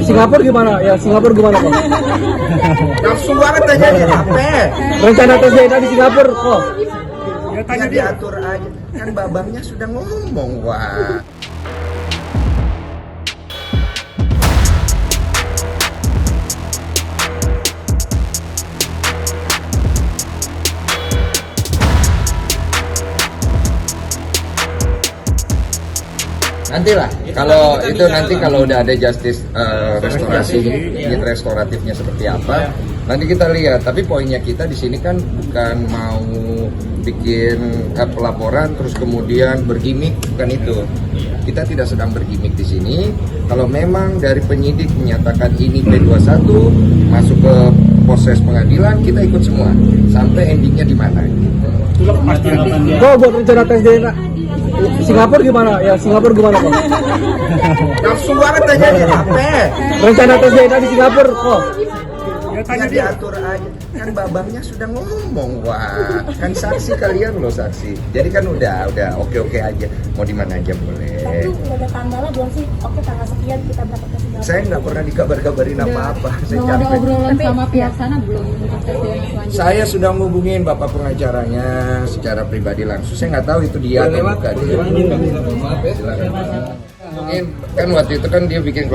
Singapura gimana? Ya Singapura gimana kok? Langsung banget aja di HP. Rencana tes DNA di Singapura kok? Ya diatur aja. Kan babangnya sudah ngomong, wah. Nantilah kalau itu nanti kalau udah ada justice restorasi restoratifnya seperti apa nanti kita lihat. Tapi poinnya kita di sini kan bukan mau bikin pelaporan terus kemudian bergimik, bukan itu. Kita tidak sedang bergimik di sini. Kalau memang dari penyidik menyatakan ini P21 masuk ke proses pengadilan, kita ikut semua sampai endingnya di mana. Kok buat rencana tes DNA Singapura gimana? Ya Singapura gimana kok? Langsung banget aja di HP. Rencana tes DNA di Singapura kok? Ya diatur aja. Kan babangnya sudah ngomong, wah. Kan saksi kalian loh saksi. Jadi kan udah oke aja. Mau di mana aja boleh. Tapi udah ada tanggalnya belum sih? Oke, tanggal sekian kita berangkat ke Singapura. Saya nggak pernah dikabar-kabarin apa-apa. Saya Belum ada capek. obrolan sama pihak sana belum untuk tes DNA selanjutnya? Saya sudah ngubungin bapak pengacaranya secara pribadi langsung. Saya nggak tahu itu dia atau bukan. Mungkin kan waktu itu kan dia bikin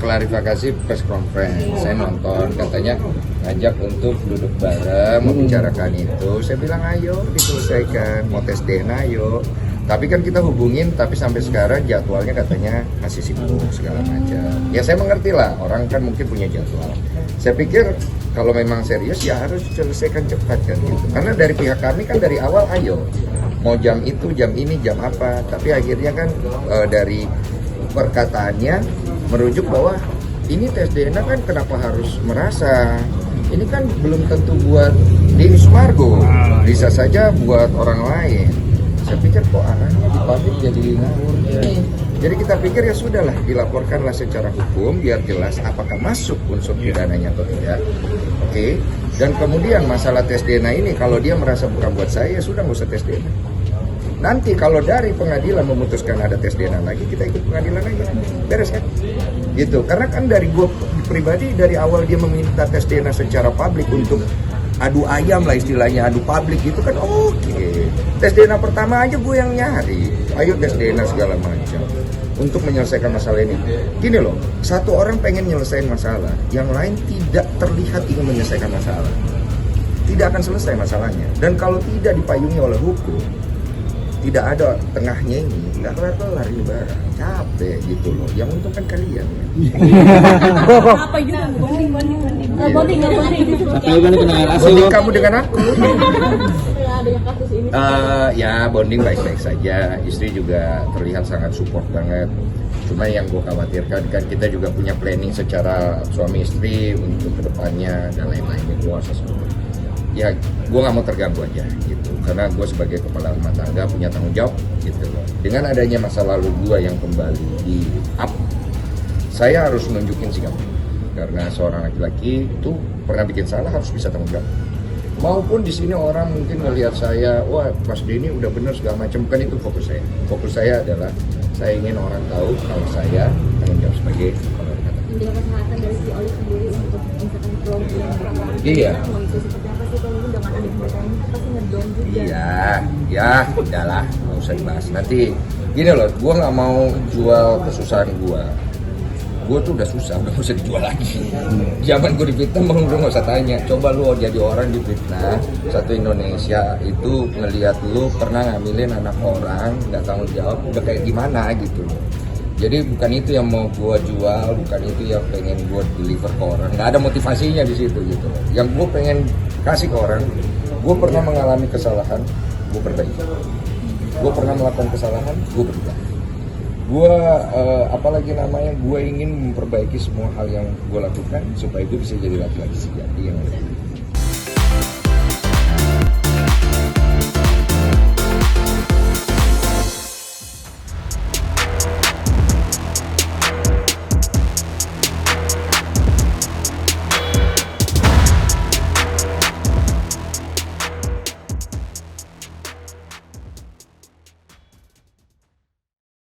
klarifikasi press conference. Saya nonton, katanya ngajak untuk duduk bareng membicarakan itu. Saya bilang ayo diselesaikan, mau tes DNA ayo. Tapi kan kita hubungin, tapi sampai sekarang jadwalnya katanya masih sibuk segala macam. Ya saya mengerti lah, orang kan mungkin punya jadwal. Saya pikir kalau memang serius ya harus diselesaikan cepat kan gitu. Karena dari pihak kami kan dari awal ayo, mau jam itu, jam ini, jam apa. Tapi akhirnya kan dari perkataannya merujuk bahwa ini tes DNA kan kenapa harus merasa. Ini kan belum tentu buat Denny Sumargo, bisa saja buat orang lain. Saya pikir kok arahnya di publik jadi ngawur ini. Jadi kita pikir ya sudahlah, dilaporkanlah secara hukum biar jelas apakah masuk unsur pidananya atau tidak. Oke. Dan kemudian masalah tes DNA ini kalau dia merasa bukan buat saya, ya sudah nggak usah tes DNA. Nanti kalau dari pengadilan memutuskan ada tes DNA lagi, kita ikut pengadilan aja. Beres kan? Gitu. Karena kan dari gue pribadi dari awal dia meminta tes DNA secara publik untuk adu ayam lah istilahnya, adu publik gitu kan oke. Tes DNA pertama aja gue yang nyari, ayo tes DNA segala macam untuk menyelesaikan masalah ini. Gini loh, satu orang pengen nyelesain masalah, yang lain tidak terlihat ingin menyelesaikan masalah, tidak akan selesai masalahnya. Dan kalau tidak dipayungi oleh hukum, tidak ada tengahnya ini, nggak kelar-kelar ini barang, capek gitu loh. Yang untung kan kalian ya. Apa juga bonding. Bonding kamu dengan aku. Ada yang kasus ini. Ya bonding baik-baik saja. Istri juga terlihat sangat support banget. Cuma yang gue khawatirkan kan kita juga punya planning secara suami istri untuk kedepannya dan lain-lainnya. Ya gue nggak mau terganggu aja gitu. Karena gue sebagai kepala rumah tangga punya tanggung jawab gitu loh. Dengan adanya masa lalu gue yang kembali di up, saya harus nunjukin sikap. Karena seorang laki-laki itu pernah bikin salah harus bisa tanggung jawab. Maupun di sini orang mungkin melihat saya, wah Mas Denny udah bener segala macam, bukan itu fokus saya. Fokus saya adalah saya ingin orang tahu kalau saya tanggung jawab sebagai kepala rumah tangga. Dengan kesehatan dari si Oli sendiri untuk misalkan program Iya. mau itu seperti apa sih kalau dengan ada pemberitaan ini pasti ngedown juga. Iya, ya udahlah, nggak usah dibahas. Nanti gini loh, gue nggak mau jual kesusahan gue. Gue tuh udah susah, udah gak usah dijual lagi. Zaman gue difitnah, udah gak usah tanya. Coba lu jadi orang difitnah, satu Indonesia itu ngelihat lu pernah ngambilin anak orang, nggak tanggung jawab, udah kayak gimana gitu. Jadi bukan itu yang mau gue jual, bukan itu yang pengen gue deliver ke orang. Nggak ada motivasinya di situ gitu. Yang gue pengen kasih ke orang, gue pernah mengalami kesalahan, gue perbaiki. Gue pernah melakukan kesalahan, gue berubah. Gue apalagi namanya, gue ingin memperbaiki semua hal yang gue lakukan supaya gue bisa jadi laki-laki sejati yang lebih